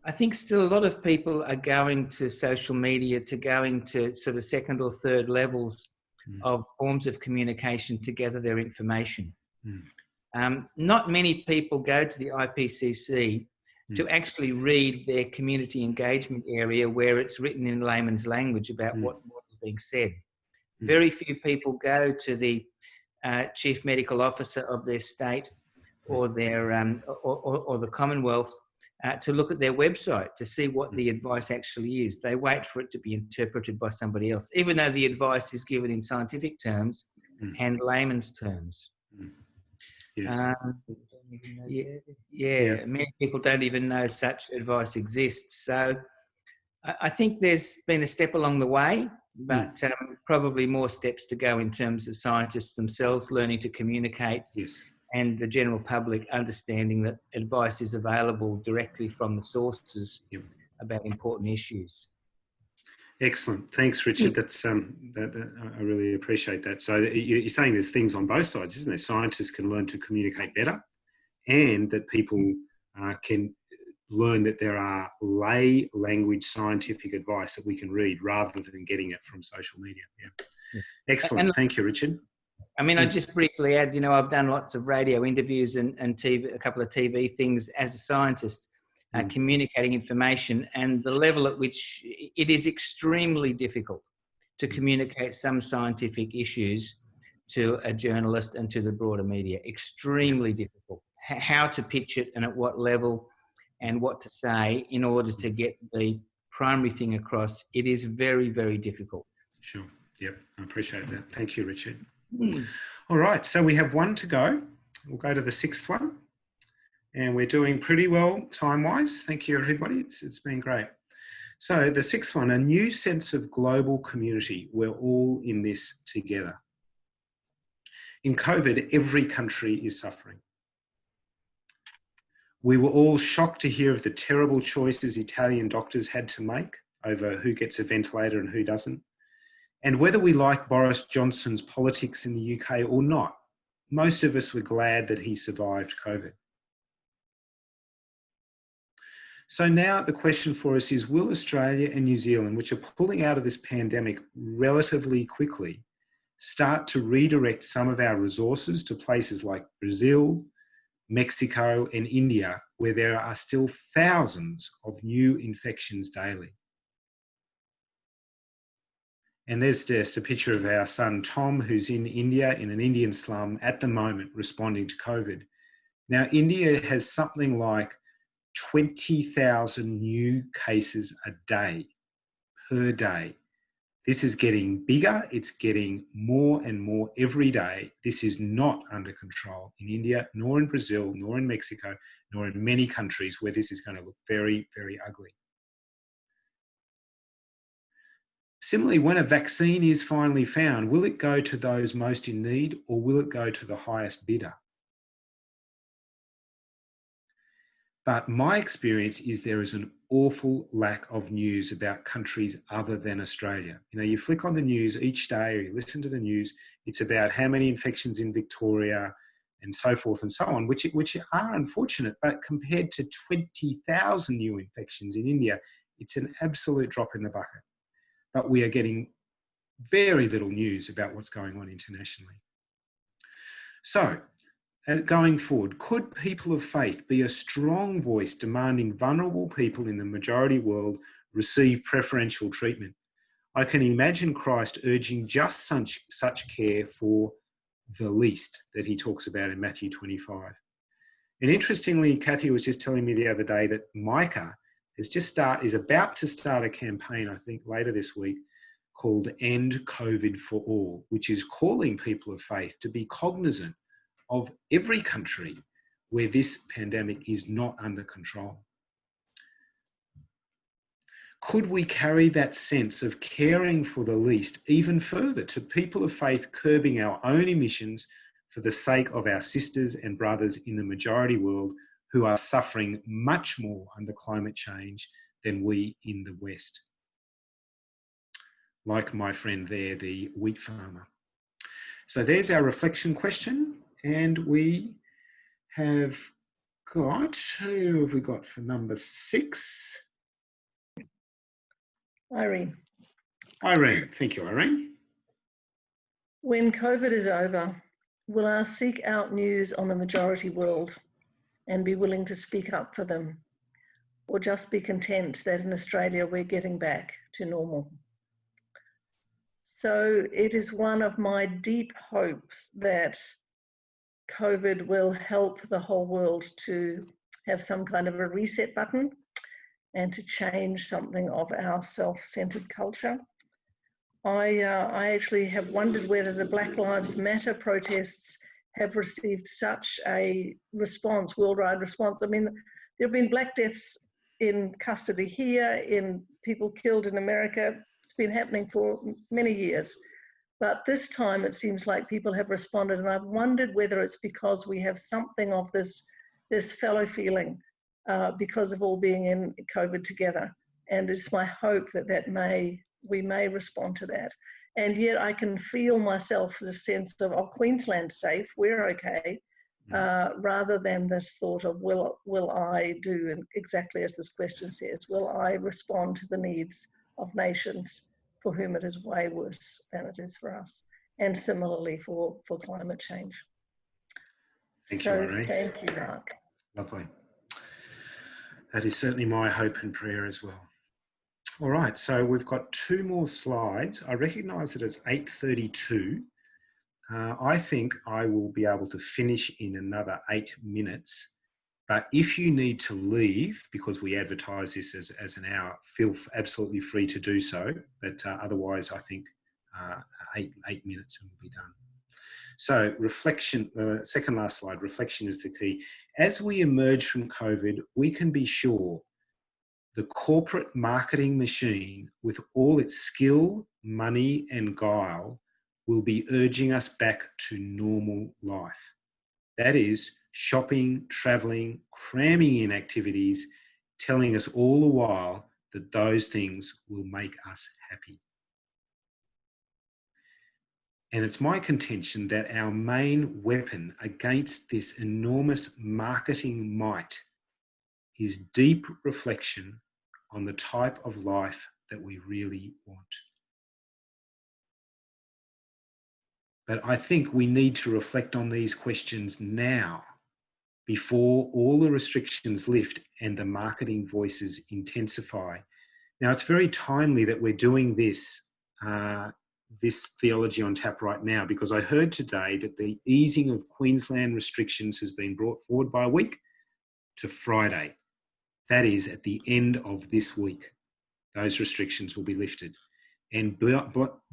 I think still a lot of people are going to social media, to going to sort of second or third levels of forms of communication to gather their information. Not many people go to the IPCC to actually read their community engagement area where it's written in layman's language about what is being said. Very few people go to the chief medical officer of their state or their or the Commonwealth to look at their website to see what the advice actually is. They wait for it to be interpreted by somebody else, even though the advice is given in scientific terms and layman's terms. Yes. Many people don't even know such advice exists. So I think there's been a step along the way, but probably more steps to go in terms of scientists themselves learning to communicate. Yes. And the general public understanding that advice is available directly from the sources about important issues. Excellent. Thanks, Richard. That's I really appreciate that. So you're saying there's things on both sides, isn't there? Scientists can learn to communicate better, and that people can learn that there are lay language scientific advice that we can read rather than getting it from social media. Excellent. Thank you, Richard. I mean, I just briefly add, I've done lots of radio interviews and TV, a couple of TV things as a scientist, communicating information, and the level at which it is extremely difficult to communicate some scientific issues to a journalist and to the broader media. Extremely difficult. How to pitch it and at what level and what to say in order to get the primary thing across. It is very, very difficult. Sure. Yep. I appreciate that. Thank you, Richard. All right, so we have one to go. We'll go to the sixth one, and we're doing pretty well time-wise. Thank you, everybody. It's been great. So the sixth one, a new sense of global community. We're all in this together. In COVID, every country is suffering. We were all shocked to hear of the terrible choices Italian doctors had to make over who gets a ventilator and who doesn't. And whether we like Boris Johnson's politics in the UK or not, most of us were glad that he survived COVID. So now the question for us is, will Australia and New Zealand, which are pulling out of this pandemic relatively quickly, start to redirect some of our resources to places like Brazil, Mexico, and India, where there are still thousands of new infections daily? And there's just a picture of our son, Tom, who's in India, in an Indian slum at the moment, responding to COVID. Now, India has something like 20,000 new cases a day, per day. This is getting bigger. It's getting more and more every day. This is not under control in India, nor in Brazil, nor in Mexico, nor in many countries where this is going to look very, very ugly. Similarly, when a vaccine is finally found, will it go to those most in need, or will it go to the highest bidder? But my experience is there is an awful lack of news about countries other than Australia. You flick on the news each day, or you listen to the news, it's about how many infections in Victoria and so forth and so on, which are unfortunate, but compared to 20,000 new infections in India, it's an absolute drop in the bucket. But we are getting very little news about what's going on internationally. So, going forward, could people of faith be a strong voice demanding vulnerable people in the majority world receive preferential treatment? I can imagine Christ urging just such care for the least that he talks about in Matthew 25. And interestingly, Kathy was just telling me the other day that Micah is about to start a campaign, I think later this week, called End COVID for All, which is calling people of faith to be cognizant of every country where this pandemic is not under control. Could we carry that sense of caring for the least even further to people of faith, curbing our own emissions for the sake of our sisters and brothers in the majority world who are suffering much more under climate change than we in the West? Like my friend there, the wheat farmer. So there's our reflection question, and we have got, who have we got for number 6? Irene. Irene. Thank you, Irene. When COVID is over, will I seek out news on the majority world and be willing to speak up for them, or just be content that in Australia we're getting back to normal? So it is one of my deep hopes that COVID will help the whole world to have some kind of a reset button and to change something of our self-centered culture. I actually have wondered whether the Black Lives Matter protests have received such a response, worldwide response. I mean, there have been black deaths in custody here, in people killed in America. It's been happening for many years. But this time it seems like people have responded, and I've wondered whether it's because we have something of this fellow feeling because of all being in COVID together. And it's my hope that we may respond to that. And yet I can feel myself the sense of, oh, Queensland's safe, we're okay, rather than this thought of, will I do exactly as this question says, will I respond to the needs of nations for whom it is way worse than it is for us, and similarly for climate change. Thank you, Irene. Thank you, Mark. Lovely. That is certainly my hope and prayer as well. All right, so we've got 2 more slides. I recognise that it's 8:32. I think I will be able to finish in another 8 minutes. But if you need to leave, because we advertise this as an hour, feel absolutely free to do so. But otherwise, I think 8 minutes and we'll be done. So reflection, the second last slide, reflection is the key. As we emerge from COVID, we can be sure the corporate marketing machine, with all its skill, money, and guile, will be urging us back to normal life. That is, shopping, travelling, cramming in activities, telling us all the while that those things will make us happy. And it's my contention that our main weapon against this enormous marketing might is deep reflection on the type of life that we really want. But I think we need to reflect on these questions now, before all the restrictions lift and the marketing voices intensify. Now, it's very timely that we're doing this Theology on Tap right now, because I heard today that the easing of Queensland restrictions has been brought forward by a week to Friday. That is, at the end of this week, those restrictions will be lifted. And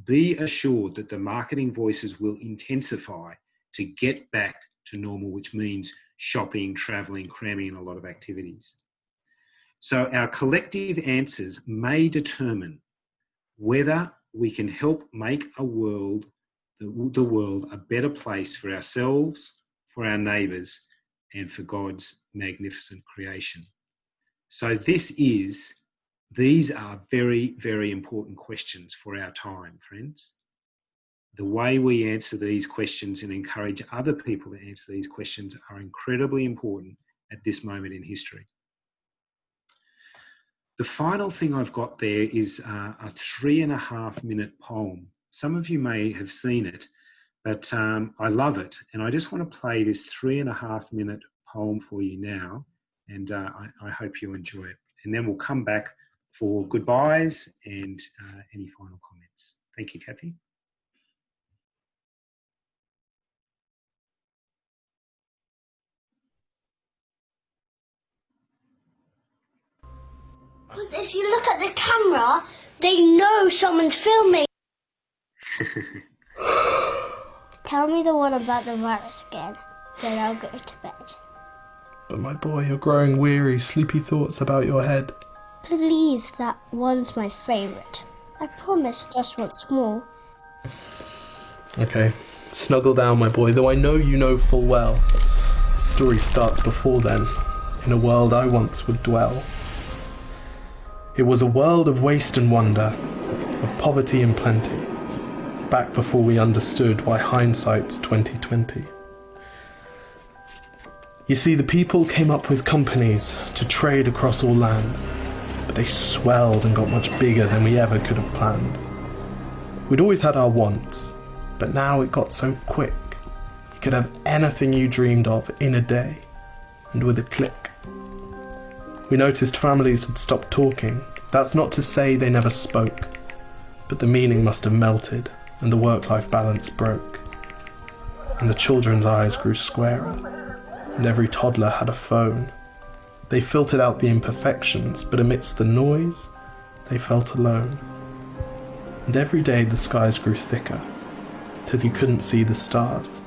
be assured that the marketing voices will intensify to get back to normal, which means shopping, travelling, cramming, and a lot of activities. So our collective answers may determine whether we can help make the world a better place for ourselves, for our neighbours, and for God's magnificent creation. So these are very, very important questions for our time, friends. The way we answer these questions and encourage other people to answer these questions are incredibly important at this moment in history. The final thing I've got there is a 3.5-minute poem. Some of you may have seen it, but I love it. And I just want to play this 3.5-minute poem for you now. And I hope you enjoy it. And then we'll come back for goodbyes and any final comments. Thank you, Kathy. Because if you look at the camera, they know someone's filming. Tell me the one about the virus again, then I'll go to bed. But my boy, you're growing weary, sleepy thoughts about your head. Please, that one's my favourite. I promise just once more. Okay, snuggle down, my boy, though I know you know full well. The story starts before then, in a world I once would dwell. It was a world of waste and wonder, of poverty and plenty, back before we understood why hindsight's 20/20. You see, the people came up with companies to trade across all lands, but they swelled and got much bigger than we ever could have planned. We'd always had our wants, but now it got so quick. You could have anything you dreamed of in a day, and with a click. We noticed families had stopped talking. That's not to say they never spoke, but the meaning must have melted, and the work-life balance broke. And the children's eyes grew squarer, and every toddler had a phone. They filtered out the imperfections, but amidst the noise, they felt alone. And every day the skies grew thicker, till you couldn't see the stars.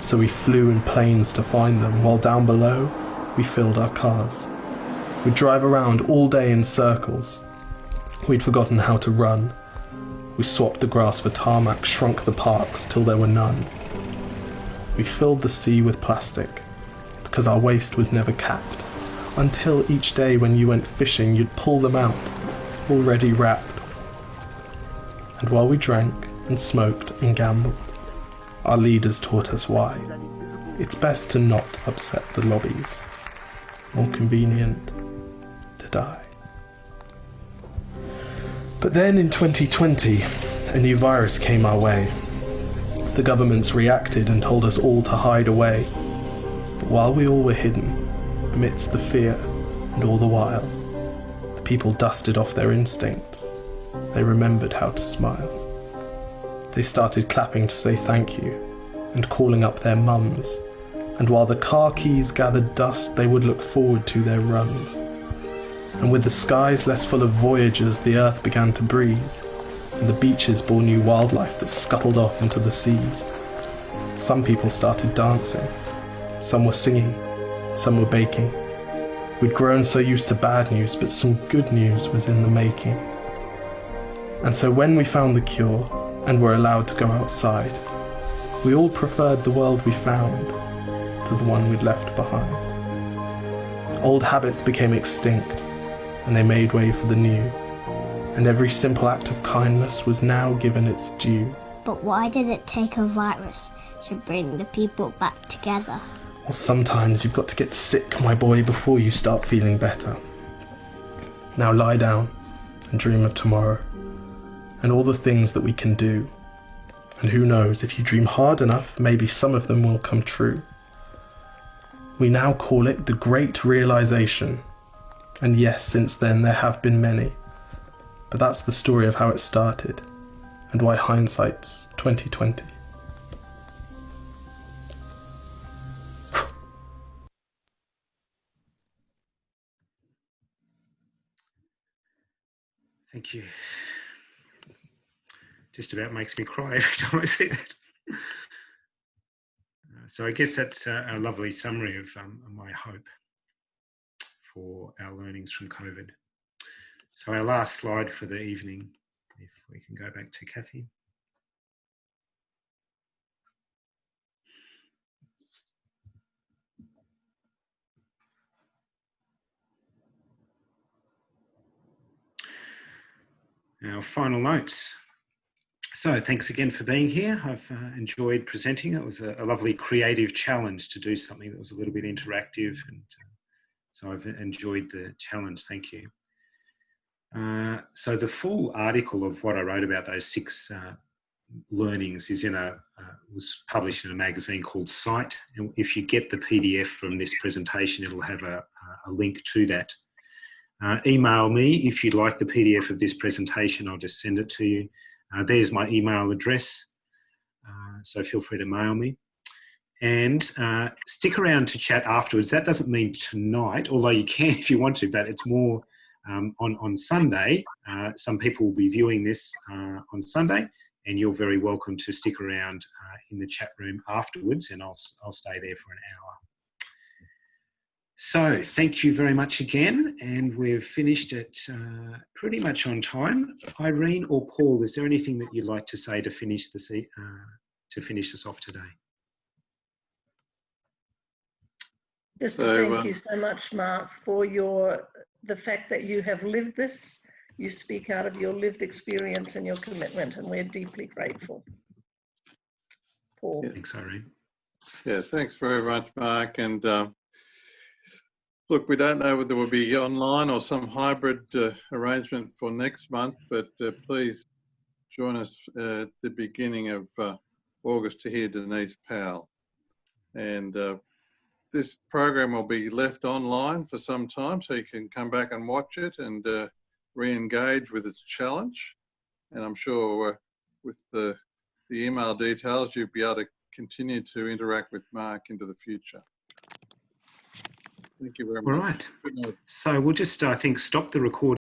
So we flew in planes to find them, while down below, we filled our cars. We'd drive around all day in circles. We'd forgotten how to run. We swapped the grass for tarmac, shrunk the parks till there were none. We filled the sea with plastic, because our waste was never capped, until each day when you went fishing, you'd pull them out, already wrapped. And while we drank and smoked and gambled, our leaders taught us why. It's best to not upset the lobbies. More convenient to die. But then in 2020, a new virus came our way. The governments reacted and told us all to hide away. But while we all were hidden, amidst the fear and all the while, the people dusted off their instincts. They remembered how to smile. They started clapping to say thank you and calling up their mums. And while the car keys gathered dust, they would look forward to their runs. And with the skies less full of voyagers, the earth began to breathe, and the beaches bore new wildlife that scuttled off into the seas. Some people started dancing, some were singing, some were baking. We'd grown so used to bad news, but some good news was in the making. And so when we found the cure, and were allowed to go outside, we all preferred the world we found to the one we'd left behind. Old habits became extinct, and they made way for the new, and every simple act of kindness was now given its due. But why did it take a virus to bring the people back together? Well, sometimes you've got to get sick, my boy, before you start feeling better. Now lie down and dream of tomorrow, and all the things that we can do. And who knows, if you dream hard enough, maybe some of them will come true. We now call it the Great Realization. And yes, since then there have been many. But that's the story of how it started, and why hindsight's 2020. Thank you. Just about makes me cry every time I see that. So I guess that's a lovely summary of my hope for our learnings from COVID. So our last slide for the evening, if we can go back to Kathy. Our final notes. So thanks again for being here. I've enjoyed presenting. It was a lovely creative challenge to do something that was a little bit interactive, and so I've enjoyed the challenge. Thank you. So the full article of what I wrote about those 6 learnings is was published in a magazine called Sight. And if you get the PDF from this presentation, it'll have a link to that. Email me if you'd like the PDF of this presentation. I'll just send it to you. There's my email address, so feel free to mail me. And stick around to chat afterwards. That doesn't mean tonight, although you can if you want to, but it's more on Sunday. Some people will be viewing this on Sunday, and you're very welcome to stick around in the chat room afterwards, and I'll stay there for an hour. So thank you very much again, and we've finished it pretty much on time. Irene or Paul, is there anything that you'd like to say to finish us off today? Just thank you so much, Mark, for the fact that you have lived this. You speak out of your lived experience and your commitment, and we're deeply grateful. Paul. Thanks, Irene. Yeah, thanks very much, Mark. And look, we don't know whether we'll be online or some hybrid arrangement for next month, but please join us at the beginning of August to hear Denise Powell. And this program will be left online for some time, so you can come back and watch it and re-engage with its challenge. And I'm sure with the email details, you'll be able to continue to interact with Mark into the future. Thank you very much. All right. So we'll just, I think, stop the recording.